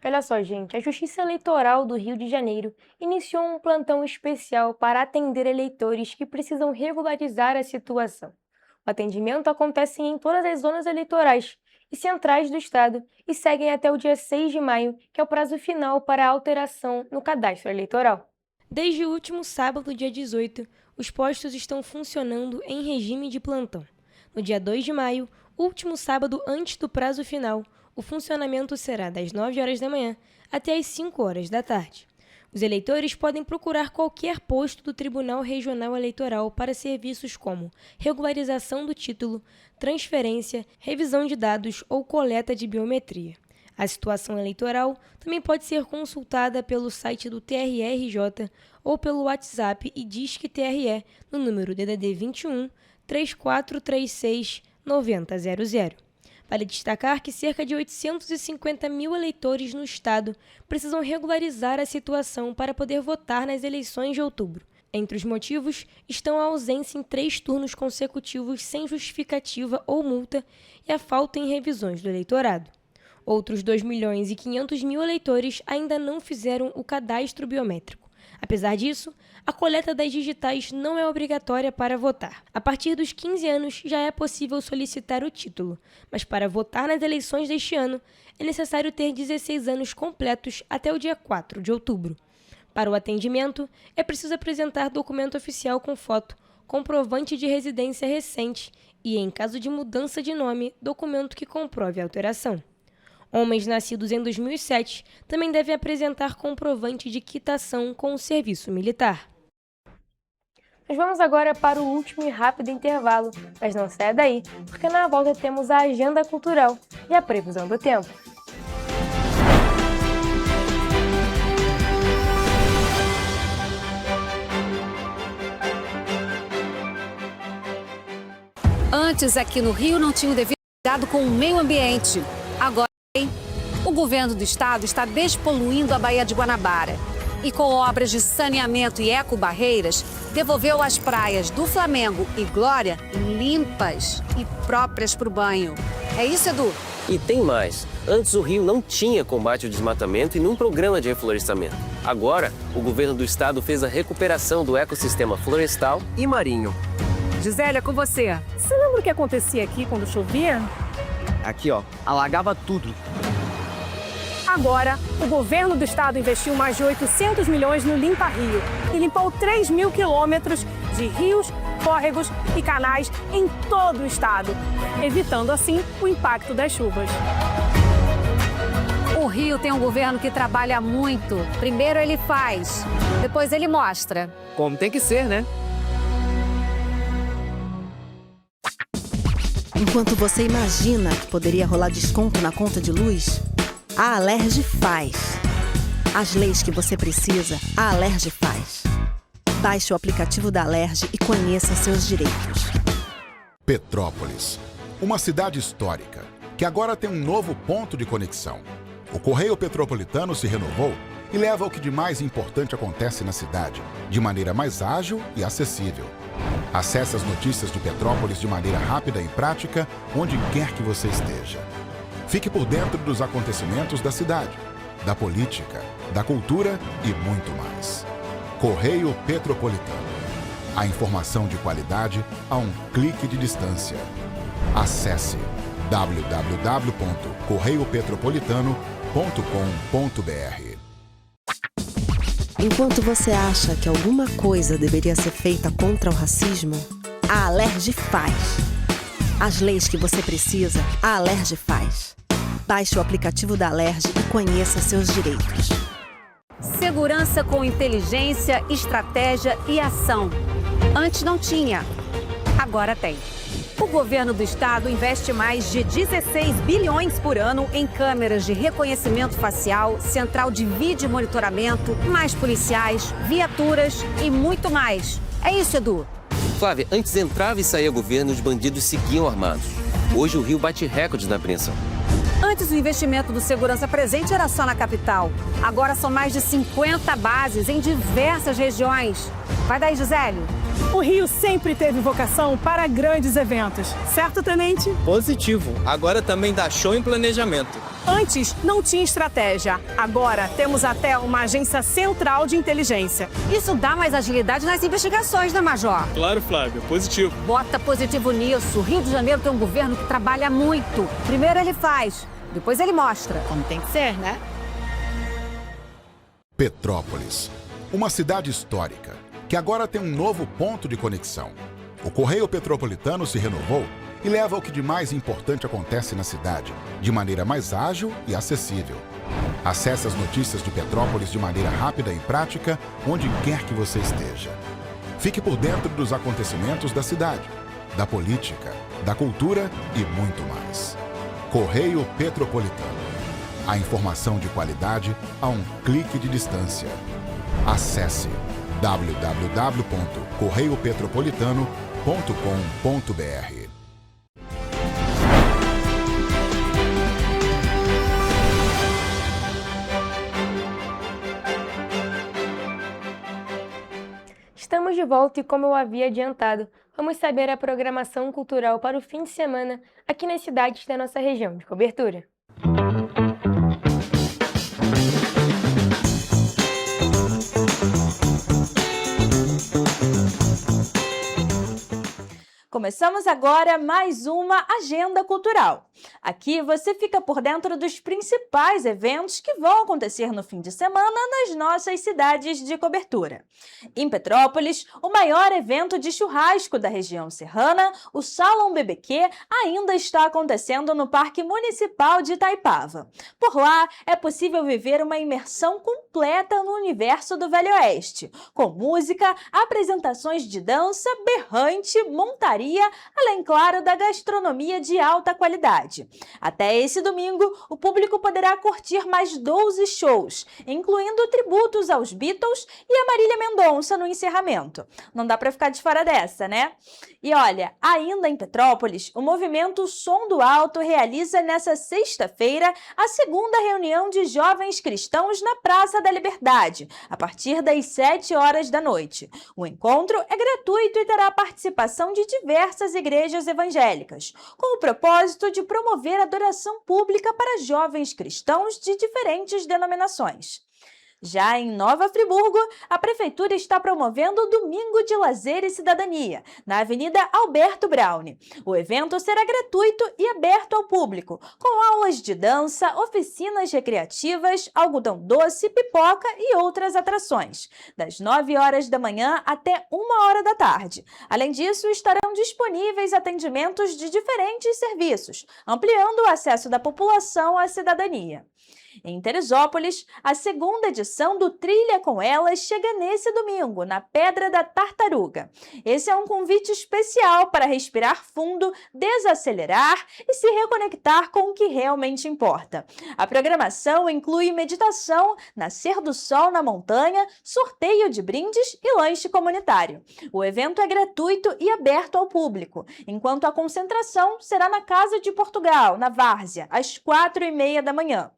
Speaker 2: Olha só, gente, a Justiça Eleitoral do Rio de Janeiro iniciou um plantão especial para atender eleitores que precisam regularizar a situação. O atendimento acontece em todas as zonas eleitorais e centrais do estado e seguem até o dia 6 de maio, que é o prazo final para a alteração no cadastro eleitoral. Desde o último sábado, dia 18, os postos estão funcionando em regime de plantão. No dia 2 de maio, último sábado antes do prazo final, o funcionamento será das 9 horas da manhã até as 5 horas da tarde. Os eleitores podem procurar qualquer posto do Tribunal Regional Eleitoral para serviços como regularização do título, transferência, revisão de dados ou coleta de biometria. A situação eleitoral também pode ser consultada pelo site do TRE-RJ ou pelo WhatsApp e Disque TRE no número DDD 21 3436 9000. Vale destacar que cerca de 850 mil eleitores no estado precisam regularizar a situação para poder votar nas eleições de outubro. Entre os motivos estão a ausência em 3 turnos consecutivos sem justificativa ou multa e a falta em revisões do eleitorado. Outros 2.500.000 eleitores ainda não fizeram o cadastro biométrico. Apesar disso, a coleta das digitais não é obrigatória para votar. A partir dos 15 anos já é possível solicitar o título, mas para votar nas eleições deste ano é necessário ter 16 anos completos até o dia 4 de outubro. Para o atendimento, é preciso apresentar documento oficial com foto, comprovante de residência recente e, em caso de mudança de nome, documento que comprove a alteração. Homens nascidos em 2007 também devem apresentar comprovante de quitação com o serviço militar. Nós vamos agora para o último e rápido intervalo, mas não saia daí, porque na volta temos a agenda cultural e a previsão do tempo.
Speaker 13: Antes, aqui no Rio, não tinha o devido cuidado com o meio ambiente. Agora, o governo do estado está despoluindo a Baía de Guanabara e, com obras de saneamento e ecobarreiras, devolveu as praias do Flamengo e Glória limpas e próprias para o banho. É isso, Edu?
Speaker 18: E tem mais. Antes o Rio não tinha combate ao desmatamento e nenhum programa de reflorestamento. Agora, o governo do estado fez a recuperação do ecossistema florestal e marinho.
Speaker 14: Gisélia, com você. Você lembra o que acontecia aqui quando chovia?
Speaker 18: Aqui, ó, alagava tudo.
Speaker 14: Agora, o governo do estado investiu mais de 800 milhões no Limpa Rio e limpou 3.000 quilômetros de rios, córregos e canais em todo o estado, evitando assim o impacto das chuvas.
Speaker 13: O Rio tem um governo que trabalha muito. Primeiro ele faz, depois ele mostra.
Speaker 18: Como tem que ser, né?
Speaker 11: Enquanto você imagina que poderia rolar desconto na conta de luz, a Alerj faz. As leis que você precisa, a Alerj faz. Baixe o aplicativo da Alerj e conheça seus direitos.
Speaker 1: Petrópolis, uma cidade histórica, que agora tem um novo ponto de conexão. O Correio Petropolitano se renovou e leva o que de mais importante acontece na cidade, de maneira mais ágil e acessível. Acesse as notícias de Petrópolis de maneira rápida e prática, onde quer que você esteja. Fique por dentro dos acontecimentos da cidade, da política, da cultura e muito mais. Correio Petropolitano. A informação de qualidade a um clique de distância. Acesse www.correiopetropolitano.com.br.
Speaker 11: Enquanto você acha que alguma coisa deveria ser feita contra o racismo, a Alerj faz. As leis que você precisa, a Alerj faz. Baixe o aplicativo da Alerj e conheça seus direitos.
Speaker 13: Segurança com inteligência, estratégia e ação. Antes não tinha, agora tem. O governo do estado investe mais de 16 bilhões por ano em câmeras de reconhecimento facial, central de vídeo monitoramento, mais policiais, viaturas e muito mais. É isso, Edu.
Speaker 18: Flávia, antes entrava e saía governo, os bandidos seguiam armados. Hoje o Rio bate recordes na apreensão.
Speaker 13: Antes o investimento do Segurança Presente era só na capital. Agora são mais de 50 bases em diversas regiões. Vai daí, Gisele.
Speaker 14: O Rio sempre teve vocação para grandes eventos, certo, Tenente?
Speaker 19: Positivo. Agora também dá show em planejamento.
Speaker 14: Antes, não tinha estratégia. Agora, temos até uma agência central de inteligência.
Speaker 13: Isso dá mais agilidade nas investigações, né, Major?
Speaker 19: Claro, Flávio, positivo.
Speaker 13: Bota positivo nisso. O Rio de Janeiro tem um governo que trabalha muito. Primeiro ele faz, depois ele mostra. Como tem que ser, né?
Speaker 1: Petrópolis, uma cidade histórica, que agora tem um novo ponto de conexão. O Correio Petropolitano se renovou e leva o que de mais importante acontece na cidade, de maneira mais ágil e acessível. Acesse as notícias de Petrópolis de maneira rápida e prática, onde quer que você esteja. Fique por dentro dos acontecimentos da cidade, da política, da cultura e muito mais. Correio Petropolitano. A informação de qualidade a um clique de distância. Acesse www.correiopetropolitano.com.br.
Speaker 2: Estamos de volta e, como eu havia adiantado, vamos saber a programação cultural para o fim de semana aqui nas cidades da nossa região de cobertura.
Speaker 4: Começamos agora mais uma Agenda Cultural. Aqui você fica por dentro dos principais eventos que vão acontecer no fim de semana nas nossas cidades de cobertura. Em Petrópolis, o maior evento de churrasco da região serrana, o Salão BBQ, ainda está acontecendo no Parque Municipal de Itaipava. Por lá, é possível viver uma imersão completa no universo do Velho Oeste, com música, apresentações de dança, berrante, montaria, além, claro, da gastronomia de alta qualidade. Até esse domingo, o público poderá curtir mais 12 shows, incluindo tributos aos Beatles e a Marília Mendonça no encerramento. Não dá para ficar de fora dessa, né? E olha, ainda em Petrópolis, o movimento Som do Alto realiza nessa sexta-feira a segunda reunião de jovens cristãos na Praça da Liberdade, a partir das 7 horas da noite. O encontro é gratuito e terá a participação de diversas igrejas evangélicas, com o propósito de promover a adoração pública para jovens cristãos de diferentes denominações. Já em Nova Friburgo, a Prefeitura está promovendo o Domingo de Lazer e Cidadania, na Avenida Alberto Braune. O evento será gratuito e aberto ao público, com aulas de dança, oficinas recreativas, algodão doce, pipoca e outras atrações, das 9 horas da manhã até 1 hora da tarde. Além disso, estarão disponíveis atendimentos de diferentes serviços, ampliando o acesso da população à cidadania. Em Teresópolis, a segunda edição do Trilha com Elas chega nesse domingo, na Pedra da Tartaruga. Esse é um convite especial para respirar fundo, desacelerar e se reconectar com o que realmente importa. A programação inclui meditação, nascer do sol na montanha, sorteio de brindes e lanche comunitário. O evento é gratuito e aberto ao público, enquanto a concentração será na Casa de Portugal, na Várzea, às 4h30 da manhã.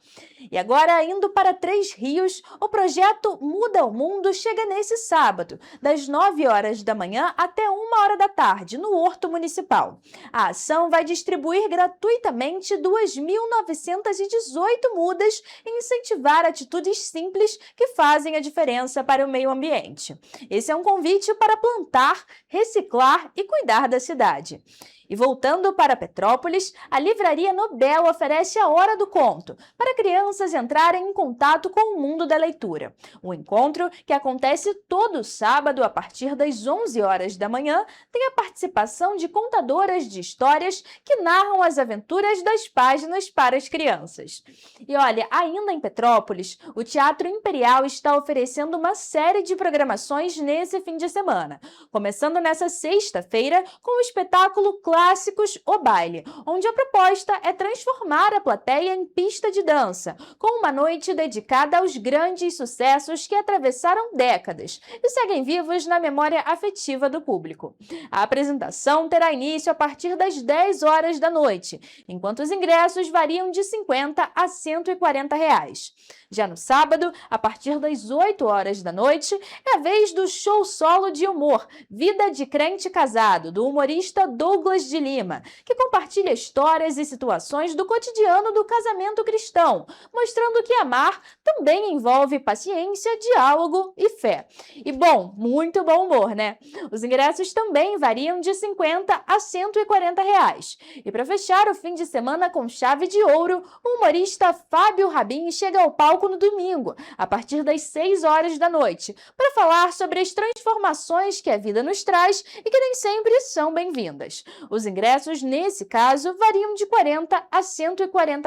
Speaker 4: E agora, indo para Três Rios, o projeto Muda o Mundo chega nesse sábado, das 9 horas da manhã até 1 hora da tarde, no Horto Municipal. A ação vai distribuir gratuitamente 2.918 mudas e incentivar atitudes simples que fazem a diferença para o meio ambiente. Esse é um convite para plantar, reciclar e cuidar da cidade. E voltando para Petrópolis, a Livraria Nobel oferece a Hora do Conto, para crianças entrarem em contato com o mundo da leitura. O encontro, que acontece todo sábado a partir das 11 horas da manhã, tem a participação de contadoras de histórias que narram as aventuras das páginas para as crianças. E olha, ainda em Petrópolis, o Teatro Imperial está oferecendo uma série de programações nesse fim de semana, começando nessa sexta-feira com o espetáculo Clássicos, o Baile, onde a proposta é transformar a plateia em pista de dança, com uma noite dedicada aos grandes sucessos que atravessaram décadas e seguem vivos na memória afetiva do público. A apresentação terá início a partir das 10 horas da noite, enquanto os ingressos variam de R$ 50 a R$ 140. Já no sábado, a partir das 8 horas da noite, é a vez do show solo de humor Vida de Crente Casado, do humorista Douglas Vaz de Lima, que compartilha histórias e situações do cotidiano do casamento cristão, mostrando que amar também envolve paciência, diálogo e fé. E bom, muito bom humor, né? Os ingressos também variam de R$ 50 a R$ 140. E para fechar o fim de semana com chave de ouro, o humorista Fábio Rabin chega ao palco no domingo, a partir das 6 horas da noite, para falar sobre as transformações que a vida nos traz e que nem sempre são bem-vindas. Os ingressos, nesse caso, variam de R$ 40 a R$ 140.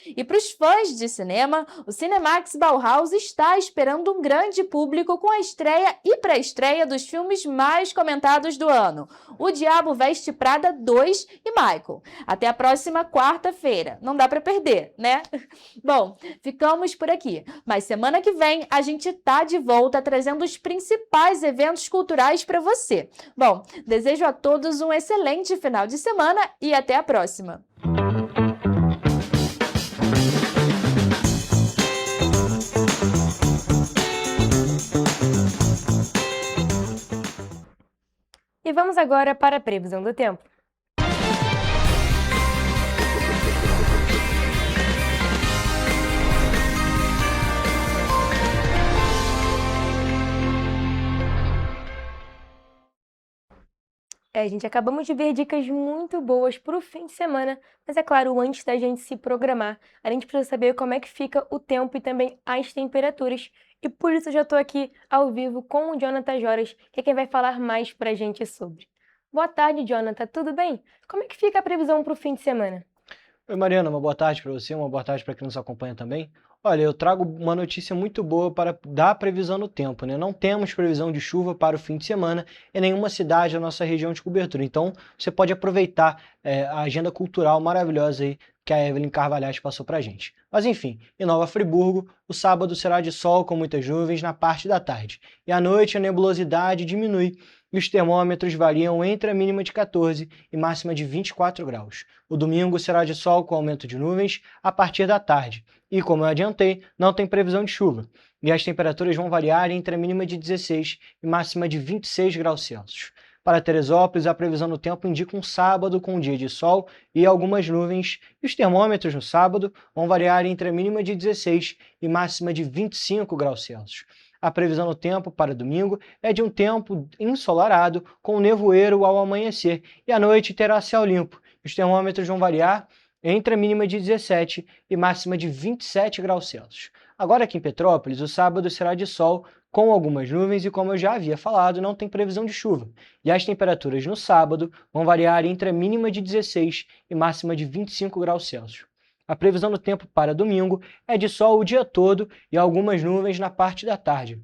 Speaker 4: E para os fãs de cinema, o Cinemax Bauhaus está esperando um grande público com a estreia e pré-estreia dos filmes mais comentados do ano, O Diabo Veste Prada 2 e Michael. Até a próxima quarta-feira. Não dá para perder, né? Bom, ficamos por aqui, mas semana que vem a gente tá de volta trazendo os principais eventos culturais para você. Bom, desejo a todos um excelente final de semana e até a próxima.
Speaker 2: E vamos agora para a previsão do tempo. Gente, acabamos de ver dicas muito boas para o fim de semana, mas é claro, antes da gente se programar, a gente precisa saber como é que fica o tempo e também as temperaturas, e por isso eu já estou aqui ao vivo com o Jonathan Joras, que é quem vai falar mais para a gente sobre. Boa tarde, Jonathan, tudo bem? Como é que fica a previsão para o fim de semana?
Speaker 3: Oi, Mariana, uma boa tarde para você, uma boa tarde para quem nos acompanha também. Olha, eu trago uma notícia muito boa para dar previsão no tempo, né? Não temos previsão de chuva para o fim de semana em nenhuma cidade da nossa região de cobertura. Então, você pode aproveitar a agenda cultural maravilhosa aí que a Evelyn Carvalhais passou para a gente. Mas enfim, em Nova Friburgo, o sábado será de sol com muitas nuvens na parte da tarde. E à noite a nebulosidade diminui e os termômetros variam entre a mínima de 14 e máxima de 24 graus. O domingo será de sol com aumento de nuvens a partir da tarde. E, como eu adiantei, não tem previsão de chuva. E as temperaturas vão variar entre a mínima de 16 e máxima de 26 graus Celsius. Para Teresópolis, a previsão do tempo indica um sábado com um dia de sol e algumas nuvens. E os termômetros no sábado vão variar entre a mínima de 16 e máxima de 25 graus Celsius. A previsão do tempo para domingo é de um tempo ensolarado com nevoeiro ao amanhecer e à noite terá céu limpo. Os termômetros vão variar entre a mínima de 17 e máxima de 27 graus Celsius. Agora aqui em Petrópolis, o sábado será de sol com algumas nuvens e, como eu já havia falado, não tem previsão de chuva. E as temperaturas no sábado vão variar entre a mínima de 16 e máxima de 25 graus Celsius. A previsão do tempo para domingo é de sol o dia todo e algumas nuvens na parte da tarde.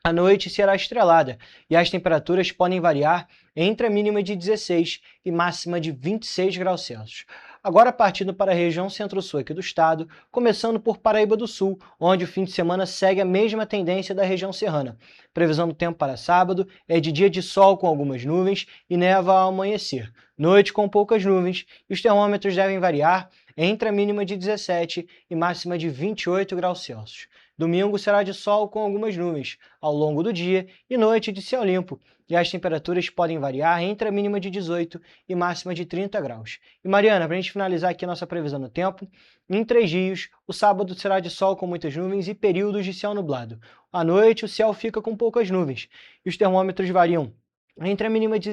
Speaker 3: A noite será estrelada e as temperaturas podem variar entre a mínima de 16 e máxima de 26 graus Celsius. Agora partindo para a região centro-sul aqui do estado, começando por Paraíba do Sul, onde o fim de semana segue a mesma tendência da região serrana. Previsão do tempo para sábado é de dia de sol com algumas nuvens e neva ao amanhecer. Noite com poucas nuvens e os termômetros devem variar entre a mínima de 17 e máxima de 28 graus Celsius. Domingo será de sol com algumas nuvens ao longo do dia e noite de céu limpo, e as temperaturas podem variar entre a mínima de 18 e máxima de 30 graus. E Mariana, para a gente finalizar aqui a nossa previsão do tempo, em 3 dias, o sábado será de sol com muitas nuvens e períodos de céu nublado. À noite, o céu fica com poucas nuvens e os termômetros variam entre a mínima de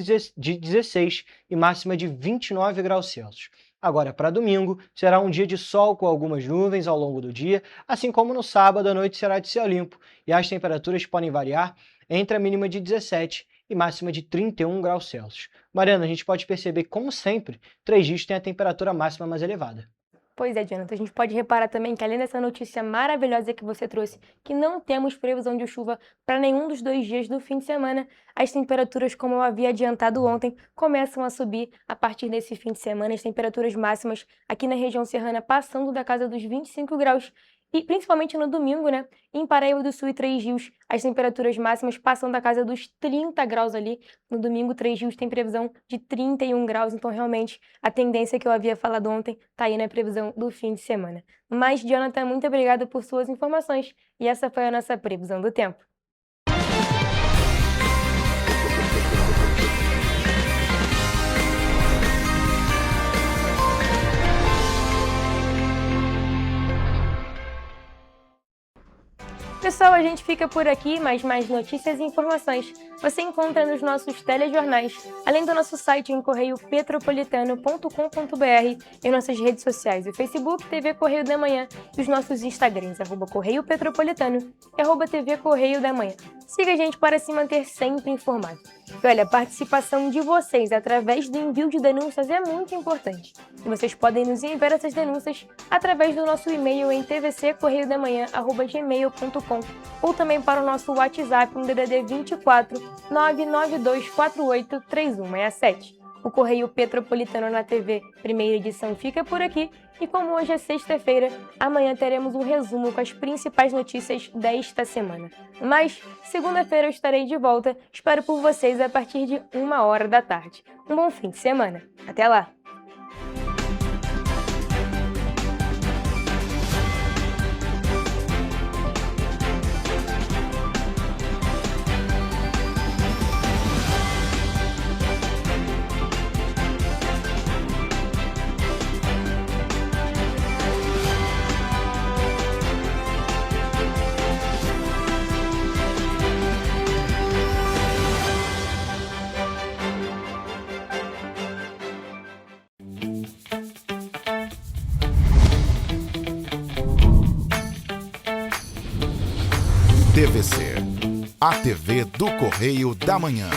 Speaker 3: 16 e máxima de 29 graus Celsius. Agora, para domingo, será um dia de sol com algumas nuvens ao longo do dia, assim como no sábado, a noite será de céu limpo e as temperaturas podem variar entre a mínima de 17 e máxima de 31 graus Celsius. Mariana, a gente pode perceber que, como sempre, 3 dias tem a temperatura máxima mais elevada.
Speaker 2: Pois é, Jonathan, a gente pode reparar também que, além dessa notícia maravilhosa que você trouxe, que não temos previsão de chuva para nenhum dos 2 dias do fim de semana, as temperaturas, como eu havia adiantado ontem, começam a subir a partir desse fim de semana. As temperaturas máximas aqui na região serrana passando da casa dos 25 graus. E principalmente no domingo, né? Em Paraíba do Sul e Três Rios, as temperaturas máximas passam da casa dos 30 graus ali. No domingo, Três Rios tem previsão de 31 graus. Então, realmente, a tendência que eu havia falado ontem tá aí na previsão do fim de semana. Mas, Jonathan, muito obrigada por suas informações. E essa foi a nossa previsão do tempo. Pessoal, a gente fica por aqui, mas mais notícias e informações você encontra nos nossos telejornais, além do nosso site em correiopetropolitano.com.br e nossas redes sociais, o Facebook TV Correio da Manhã e os nossos Instagrams, @Correio Petropolitano e @TV Correio da Manhã. Siga a gente para se manter sempre informado. E olha, a participação de vocês através do envio de denúncias é muito importante. E vocês podem nos enviar essas denúncias através do nosso e-mail em tvccorreiodamanhã@gmail.com ou também para o nosso WhatsApp no DDD 24 99248 3167. O Correio Petropolitano na TV, primeira edição, fica por aqui. E como hoje é sexta-feira, amanhã teremos um resumo com as principais notícias desta semana. Mas, segunda-feira eu estarei de volta. Espero por vocês a partir de 1h da tarde. Um bom fim de semana. Até lá!
Speaker 1: TVC, a TV do Correio da Manhã.